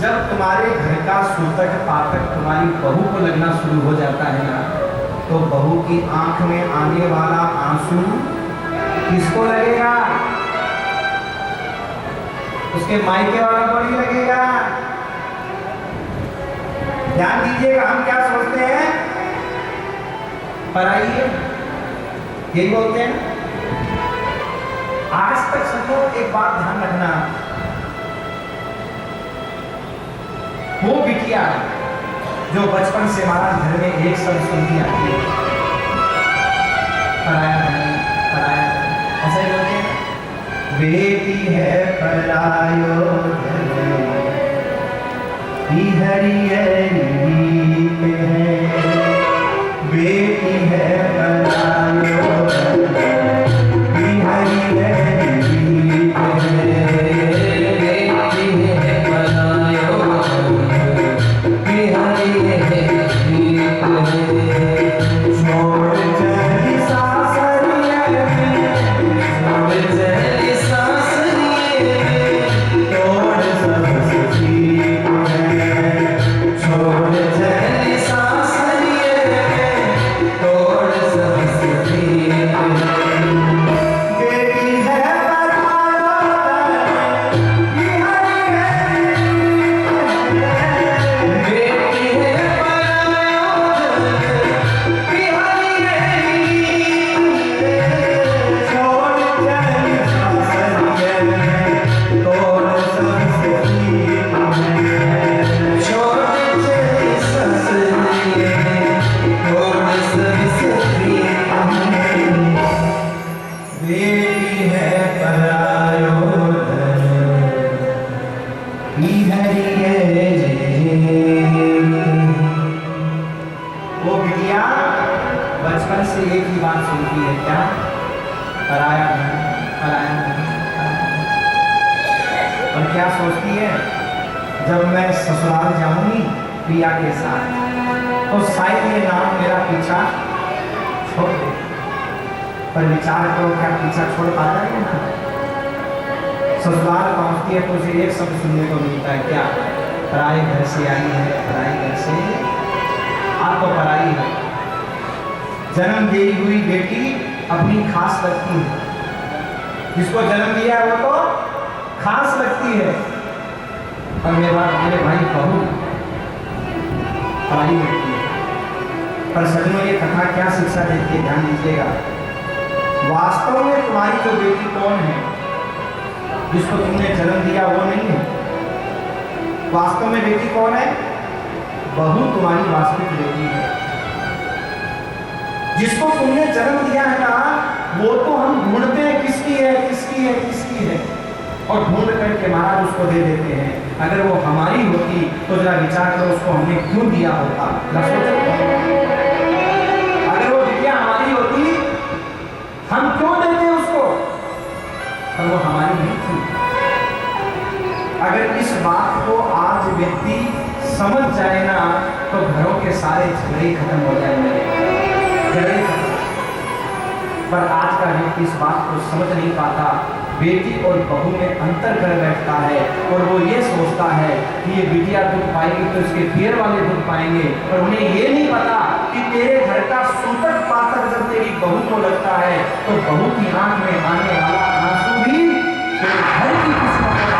जब तुम्हारे घर का सूतक पातक तुम्हारी बहू को लगना शुरू हो जाता है ना, तो बहू की आंख में आने वाला आंसू किसको लगेगा? उसके मायके वालों को नहीं लगेगा। ध्यान दीजिएगा, हम क्या सोचते हैं? पराई है, यही बोलते हैं। आज तक सबको एक बात ध्यान रखना, वो बिटिया जो बचपन से हमारा घर में एक शब्द सुनती आती है, पराया नहीं, पराया नहीं, ऐसा ही बोलते हैं। बेटी है परायो हरि रीत है, बेटी है परायो हरि रीत है, बेटी है परायो हरि रीत है। छोड़ चली सासरिया में, छोड़ चली सासरिया में, तोड़ सब सीख है, छोड़ चली सासरिया में, तोड़ सब सीख है। बेटी है पराया हरि बेटी है वो बिटिया बचपन से एक ही बात सुनती है, क्या? पराया धन, पराया धन, पराया धन। और क्या सोचती है? जब मैं ससुराल जाऊंगी प्रिया के साथ, तो शायद ये नाम मेरा पीछा छोड़ दे। पर विचार करो, क्या पीछा छोड़ पाता है ना? ससुराल पहुंचती है तो उसे एक शब्द सुनने को मिलता है, क्या? पराए घर से आई है, पराए घर से। आप तो पराई है। जन्म दी हुई बेटी अपनी खास लगती है, जिसको जन्म दिया है वो तो खास लगती है। और मेरे भाई बहू पराई लगती है। पर सजनों, ये कथा क्या शिक्षा देती है, ध्यान दीजिएगा। वास्तव में तुम्हारी जो बेटी कौन है, जिसको तुमने जन्म दिया, वो नहीं है। वास्तव में बेटी कौन है? बहू तुम्हारी वास्तविक बेटी है। जिसको तुमने जन्म दिया है ना, वो तो हम ढूंढते हैं किसकी है, किसकी है, किसकी है, और ढूंढ करके महाराज उसको दे देते हैं। अगर वो हमारी होती तो जरा विचार करो, उसको हमने क्यों दिया होता? अगर वो बिटिया हमारी होती, हम क्यों देते उसको? पर वो हमारी नहीं थी। अगर इस बात को आज व्यक्ति समझ जाए ना, तो घरों के सारे झगड़े खत्म हो जाएंगे, झगड़े खत्म। पर आज का व्यक्ति इस बात को समझ नहीं पाता, बेटी और बहू में अंतर कर बैठता है, और वो ये सोचता है कि ये बिटिया दुख पाएगी तो इसके पियर वाले दुख पाएंगे। पर उन्हें ये नहीं पता कि तेरे घर का सूतक पातक जब तेरी बहू को लगता है, तो बहू की आंख में आने वाला आंसू भी तेरे घर की किस्मत को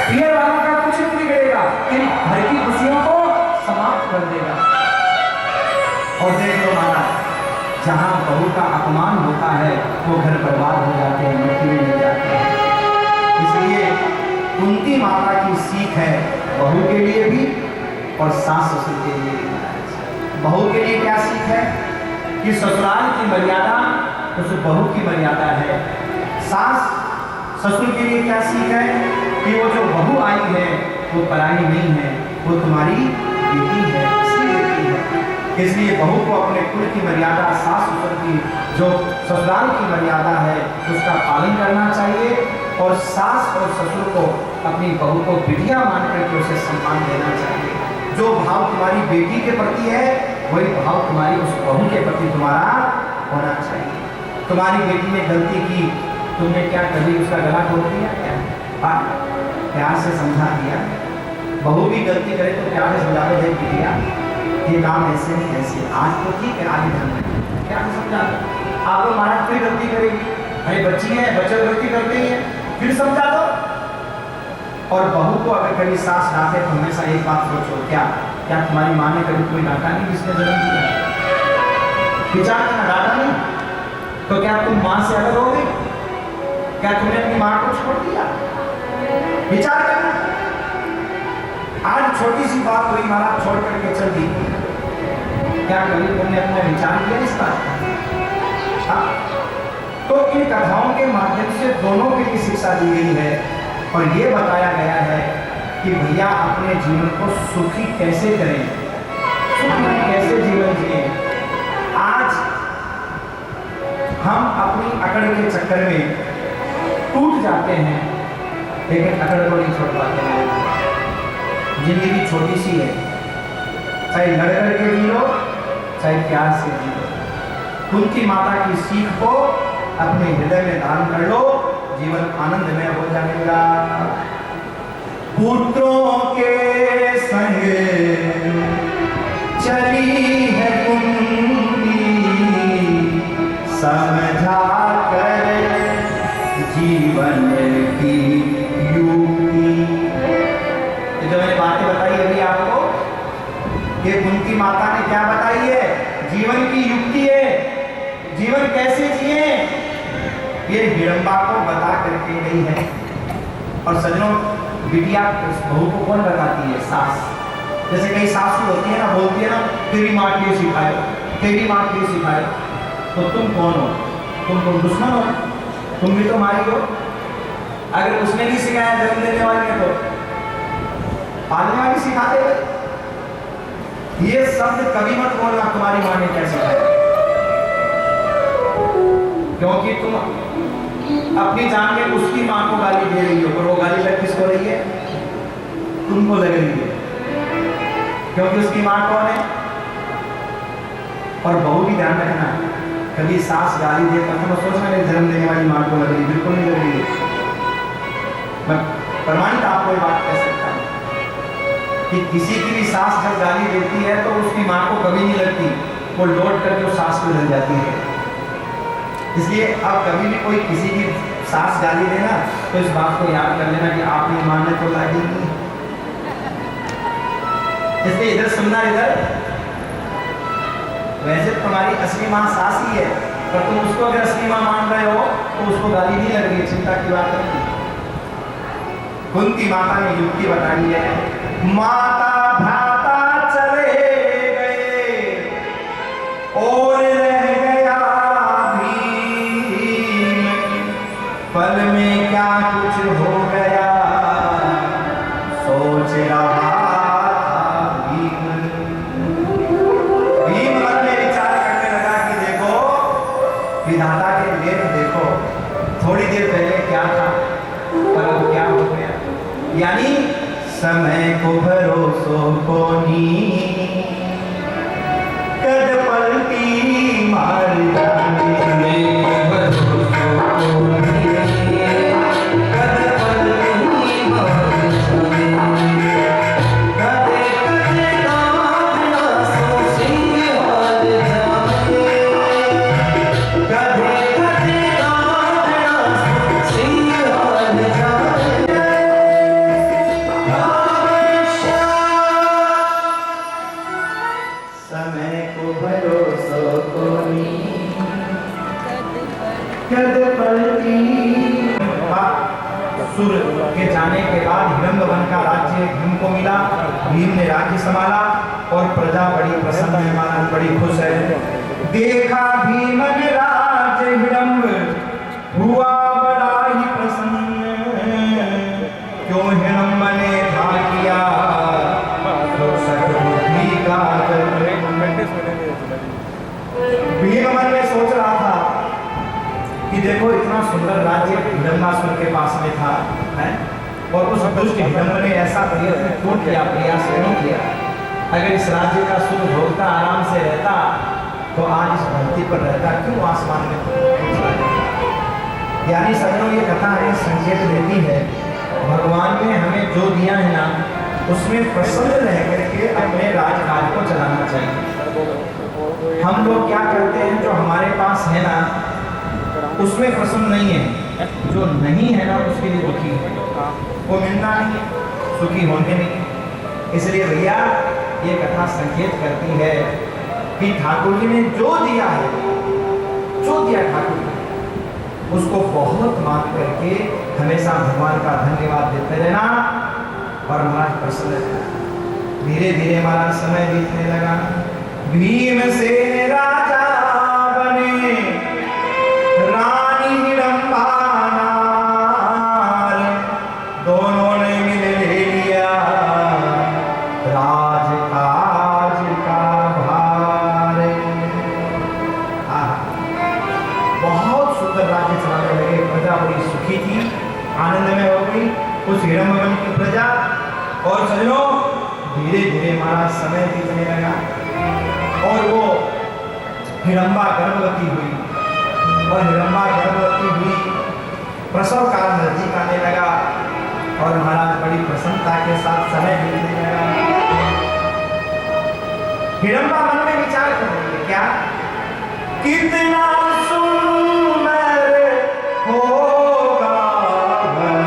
पियर वाला का कुछ नहीं बिगड़ेगा, तेरी घर की खुशियों को समाप्त कर देगा। और देख लो महाराज, जहां बहू का अपमान होता है वो घर बर्बाद हो जाते हैं, मिट्टी में मिल जाते हैं। कुंती माता की सीख है बहू के लिए भी और सास ससुर के लिए भी। बहू के लिए क्या सीख है कि ससुराल की मर्यादा तो बहू की मर्यादा है। सास ससुर के लिए क्या सीख है कि वो जो बहू आई है वो पराई नहीं है, वो तुम्हारी बेटी है, असली बेटी है। इसलिए बहू को अपने कुल की मर्यादा, सास ससुर की जो ससुराल की मर्यादा है उसका पालन करना चाहिए और सास और ससुर को अपनी बहू को बिटिया मान करके उसे सम्मान देना चाहिए। जो भाव तुम्हारी बेटी के प्रति है वही भाव तुम्हारी उस बहू के प्रति तुम्हारा होना चाहिए। तुम्हारी बेटी ने गलती की, तुमने क्या कभी उसका गला तोड़ दिया क्या? प्यार से समझा दिया। बहू भी गलती करे तो प्यार से समझा दे, बिटिया ये काम ऐसे नहीं ऐसे, आज तो ठीक है आगे ढंग में क्या समझा दो। आप मारा फिर गलती करेगी, अरे बच्ची है, बच्चे गलती करते ही है, फिर समझा दो। और बहू को अगर कभी सास डांटे तो हमेशा एक बात सोचो, क्या क्या तुम्हारी माँ ने कभी कोई डांटा नहीं जिसने जन्म दिया? विचार करना, डांटा नहीं तो क्या तुम माँ से अलग हो गई? क्या तुमने अपनी माँ को छोड़ दिया? विचार करना। आज छोटी सी बात हुई, महाराज छोड़ करके चल दी, क्या कभी तुमने अपना विचार किया इस बात का? तो इन कथाओं के माध्यम से दोनों के लिए शिक्षा दी गई है और ये बताया गया है कि भैया अपने जीवन को सुखी कैसे करें, सुखी कैसे जीवन जिए। आज हम अपनी अकड़ के चक्कर में टूट जाते हैं लेकिन अकड़ को नहीं छोड़ पाते हैं। जिंदगी छोटी सी है, चाहे लड़ लड़ के जी लो चाहे प्यार से जी लो। कुंती माता की सीख को अपने हृदय में धारण कर लो, जीवन आनंदमय हो जाएगा। पुत्रों के संग चली है कुंती, समझा कर जीवन की युक्ति। जो मैंने बातें बताई अभी आपको, ये कुंती माता ने क्या बताई है? जीवन की युक्ति है, जीवन कैसे जिए ये हिडम्बा को बता करके गई है। और सजनों, बिटिया बहू को कौन बताती है? सास। जैसे कई सासू होती है ना, बोलती है ना, तेरी माँ क्यों सिखाए, तेरी माँ क्यों सिखाए। तो तुम कौन हो? तुम दुश्मन हो? तुम भी तो हमारी हो। अगर उसने नहीं सिखाया जन्म देने वाली है तो पालने वाली सिखा दे। ये शब्द कभी मत बोलना तुम्हारी माँ ने क्या सिखाया, क्योंकि तुम अपनी जान में उसकी माँ को गाली दे रही हो, पर वो गाली लग किसको रही है? तुमको लग रही है, क्योंकि उसकी माँ कौन है? और बहू भी ध्यान रखना, कभी सास गाली दे तो सोचना नहीं जन्म देने वाली माँ को लग रही, बिल्कुल नहीं लग रही है। मैं प्रमाणित आपको ये बात कह सकता हूँ कि किसी की भी सास जब गाली देती है तो उसकी माँ को कभी नहीं लगती, वो लौट करके उस सास को लग जाती है। इसलिए अब कभी भी कोई किसी की सास गाली देना तो इस बात को याद कर लेना कि आपने माने तो लागी नहीं। इसलिए इधर सुनना, इधर वैसे तुम्हारी असली माँ सास ही है, पर तुम उसको अगर असली माँ मान रहे हो तो उसको गाली नहीं लग रही, चिंता की बात नहीं। कुंती माता ने युक्ति बताई है। माता भ्राता चले गए और रह गया भीम, पल में क्या कुछ हो गया सोच रहा था भीम। भीम मन में विचार करने लगा कि देखो विधाता के लेख देखो, थोड़ी देर पहले क्या था पर अब क्या हो गया। यानी समय को भरोसो कोनी, कद पलटी मार जाने। समय को भरोसो कोनी, कद पलटी मार जाने। कदे कदे दाना सो सिंह हार जाने, कदे कदे दाना सो सिंह हार जाने। समय को भरोसो कोनी, कद पलटी। असुर के जाने के बाद हिरण्यवन का राज्य भीम को मिला। भीम ने राज्य संभाला और प्रजा बड़ी प्रसन्न है, महाराज बड़ी खुश है। देखा भीम ने राज्य हिरण्य हुआ बड़ा ही प्रसन्न, क्यों हिरण्य ने था किया तो सकबुद्धि का। भीम मन में सोच रहा था कि देखो इतना सुंदर राज्य हिरण्यासुर के पास में था, है? और उस दुष्ट हिरण्य ने ऐसा प्रयत्न क्यों किया, प्रयास क्यों किया? अगर इस राज्य का सुख भोगता आराम से रहता तो आज इस धरती पर रहता, क्यों आसमान में चला जाता? यानी सज्जनों ये कथा हमें संकेत देती है भगवान ने हमें जो दिया है ना उसमें प्रसन्न रह करके अपने राजकाज को चलाना चाहिए। हम लोग क्या करते हैं, जो हमारे पास है ना उसमें प्रसन्न नहीं है, जो नहीं है ना उसके लिए दुखी है, वो मिलना नहीं है, सुखी होंगे नहीं। इसलिए भैया ये कथा संकेत करती है कि ठाकुर जी ने जो दिया है, जो दिया ठाकुर जी उसको बहुत मान करके हमेशा भगवान का धन्यवाद देते रहना और महाराज प्रसन्न रहना। धीरे धीरे महाराज समय बीतने लगा। भीम से राजा बने रानी हिडम्बा नार, दोनों ने मिल ले लिया राजकाज का भार। बहुत सुंदर राज्य चलाने लगे, प्रजा बड़ी सुखी थी, आनंद में हो गई उस हिडम्बा की प्रजा। और सजनों धीरे धीरे महाराज समय बीतने लगा और वो हिडम्बा गर्भवती हुई, और हिडम्बा गर्भवती हुई, प्रसव काल नजदीक आने लगा और महाराज बड़ी प्रसन्नता के साथ समय बीतने लगा। हिडम्बा मन में विचार कर रही है क्या, कितना सुंदर होगा वह,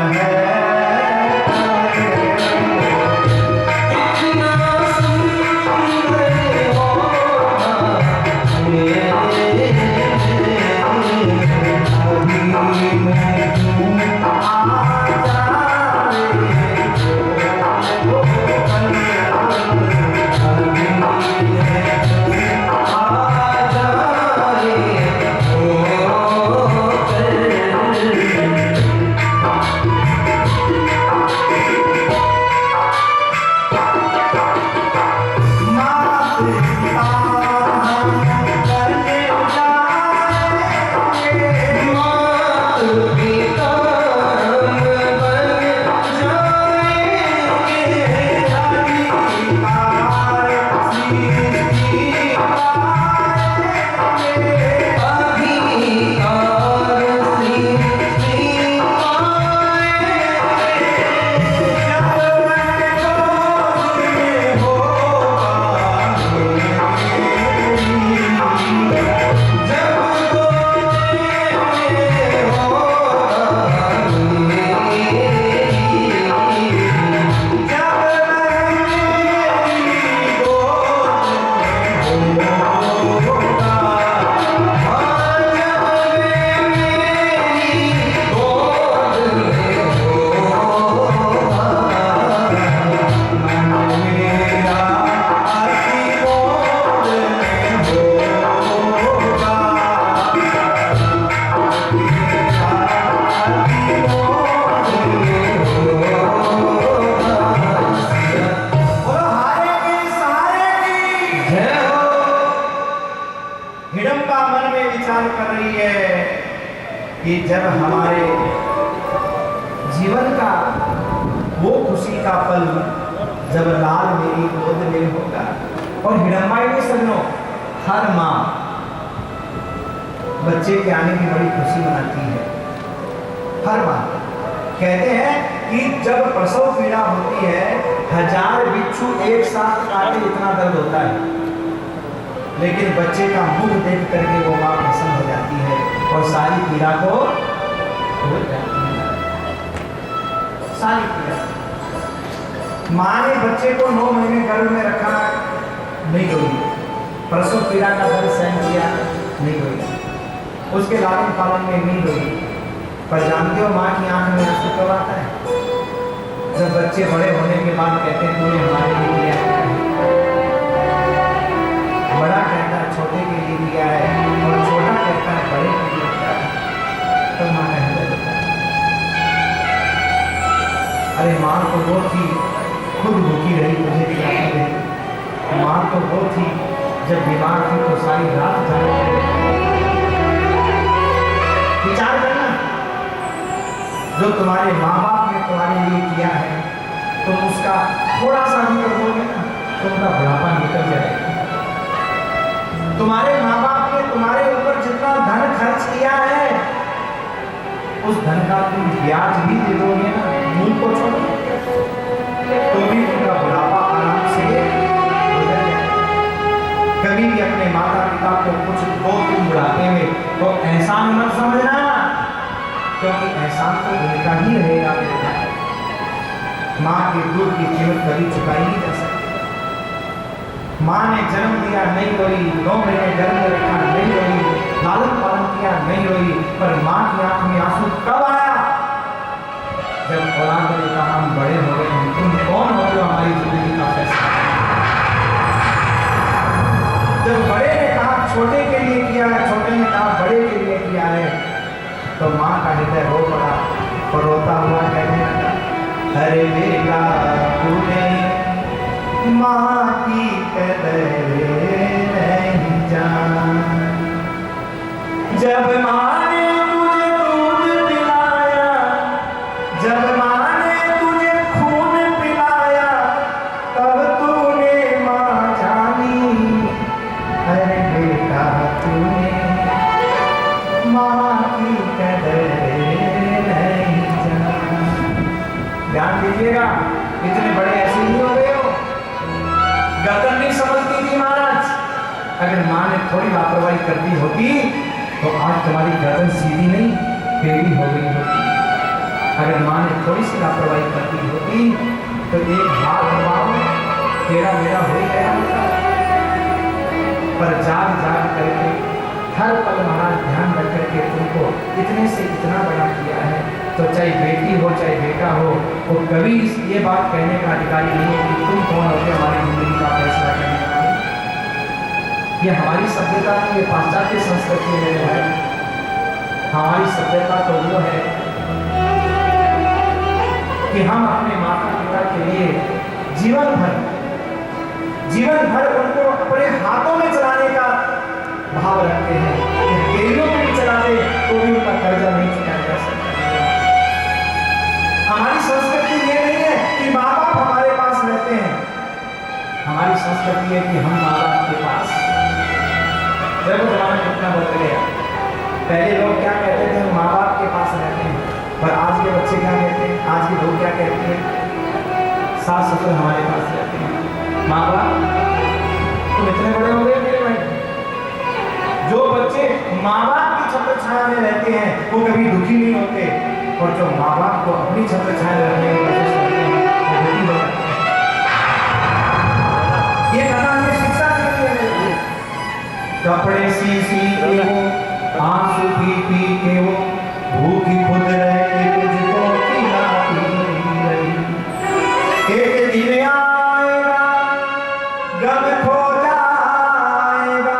कितना सुंदर कि जब हमारे जीवन का वो खुशी का पल जब लाल मेरी गोद में होगा। और हिडम्बाई में सुनो, हर माँ बच्चे के आने की बड़ी खुशी मनाती है। हर माँ कहते हैं कि जब प्रसव पीड़ा होती है, 1000 बिच्छू एक साथ काटे इतना दर्द होता है, लेकिन बच्चे का मुख देख करके वो माँ प्रसन्न हो जाती है और सारी पीड़ा को भूल जाती है। सारी पीड़ा माँ ने बच्चे को 9 महीने गर्भ में रखा, नहीं रोई, प्रसव पीड़ा का दर्द सहन किया, नहीं रोई, उसके लालन पालन में नहीं रोई, पर जानते हो माँ की आंख में आंसू कब आता है? जब बच्चे बड़े होने के बाद कहते हैं तूने हमारे लिए किया है। बड़ा कहता है छोटे के लिए किया है, और छोटा कहता है बड़े के लिए किया है। तो माँ का हृदय होता है। अरे माँ तो वो थी खुद भूखी रही, मुझे खिलाती रही। माँ तो वो थी जब बीमार थी तो सारी रात जागती रही। विचार करना, जो तुम्हारे माँ बाप ने तुम्हारे लिए किया है, तुम उसका थोड़ा सा भी कर दोगे ना, तुमका बुढ़ापा निकल जाएगा। तुम्हारे माँ बाप ने तुम्हारे ऊपर जितना धन खर्च किया है, उस धन का तुम ब्याज भी दे दोगे ना, मुंह को छोड़ो, तो भी तुमका बुढ़ापा आराम से गुजर जाएगा। कभी भी अपने माता पिता को कुछ दो तुम बुढ़ापे में, तो एहसान मत समझना, क्योंकि एहसान तो उनका ही रहेगा बेटा। माँ के दूध की कीमत कभी चुकाई नहीं जा सकती। माँ ने जन्म दिया नहीं रोई, 9 महीने गर्भ में रखा नहीं रोई, लालन पालन किया नहीं रोई, पर माँ की आंख में आंसू कब आया? जब औलाद ने कहा हम बड़े हो गए हैं, तुम कौन हो जो हमारी जिंदगी का फैसला? जब बड़े ने कहा छोटे के लिए किया है, छोटे ने कहा बड़े के लिए किया है, तो माँ का हृदय रो पड़ा और रोता हुआ कहने लगा, अरे बेटा तूने माँ की कदर नहीं जान। जब माँ ने तुझे दूध पिलाया, जब माँ ने तुझे खून पिलाया, तब तूने माँ जानी। अरे बेटा तूने माँ की कदर नहीं जान। ध्यान दीजिएगा, इतने बड़े ऐसे नहीं हो गए हो। गर्दन नहीं समझती थी महाराज, अगर माँ ने थोड़ी लापरवाही कर दी होती तो आज तुम्हारी गर्दन सीधी नहीं टेढ़ी हो गई होती। अगर माँ ने थोड़ी सी लापरवाही कर दी होती तो एक हाथ दबाओ टेढ़ा मेढ़ा हो ही गया होता। पर जाग जाग करके हर पल महाराज ध्यान रख करके तुमको इतने से इतना बड़ा किया है, तो चाहे बेटी हो चाहे बेटा हो, वो कभी ये बात कहने का अधिकारी नहीं है कि तुम कौन होते हमारी जिंदगी का फैसला करने वाले। ये हमारी सभ्यता की, ये पाश्चात्य संस्कृति में है। हमारी सभ्यता तो वो है कि हम अपने माता पिता के लिए जीवन भर उनको अपने हाथों में चलाने का भाव रखते हैं। हथेलियों में भी चलाते तो भी उनका कर्जा नहीं चुकाया जा सकता। हमारी संस्कृति ये नहीं है कि माँ बाप हमारे पास रहते हैं, हमारी संस्कृति है कि हम माँ बाप के पास। देखो जमाना कितना बदल गया। पहले लोग क्या कहते थे, हम माँ बाप के पास रहते हैं, पर आज के बच्चे क्या कहते हैं, आज के लोग क्या कहते हैं, सास ससुर हमारे पास रहते हैं। माँ बाप तुम इतने बड़े हो गए मेरे भाई। जो बच्चे माँ बाप की छत्र छाया में रहते हैं वो कभी दुखी नहीं होते, और जो माँ बाप को अपनी छत्र छाया में रखने की कोशिश करते हैं वो दुखी हो जाते हैं। ये कथा हमें शिक्षा देती है। कपड़े सी के वो, आंसू पी के वो, भूखी खुद रह के तुझको खिलाती रही। एक दिन आएगा गम खो जाएगा,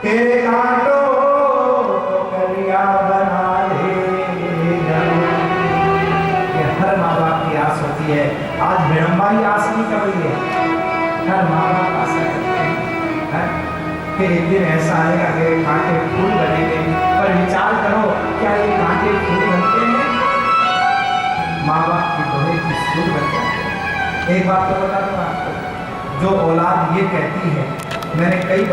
तेरे कांटों को कलिया बना देगा। ये हर माँ बाप की आस होती है। आज विडम्बा ही आस नहीं कर रही है, हर माँ बाप आशा करते हैं कि एक दिन ऐसा आएगा कि कांटे फूल बनेंगे। पर विचार करो, क्या ये कांटे फूल बनते हैं? माँ बाप की दोहे की सूर बन जाते हैं। एक बात तो बता दूं आपको, जो औलाद ये कहती है, मैंने कई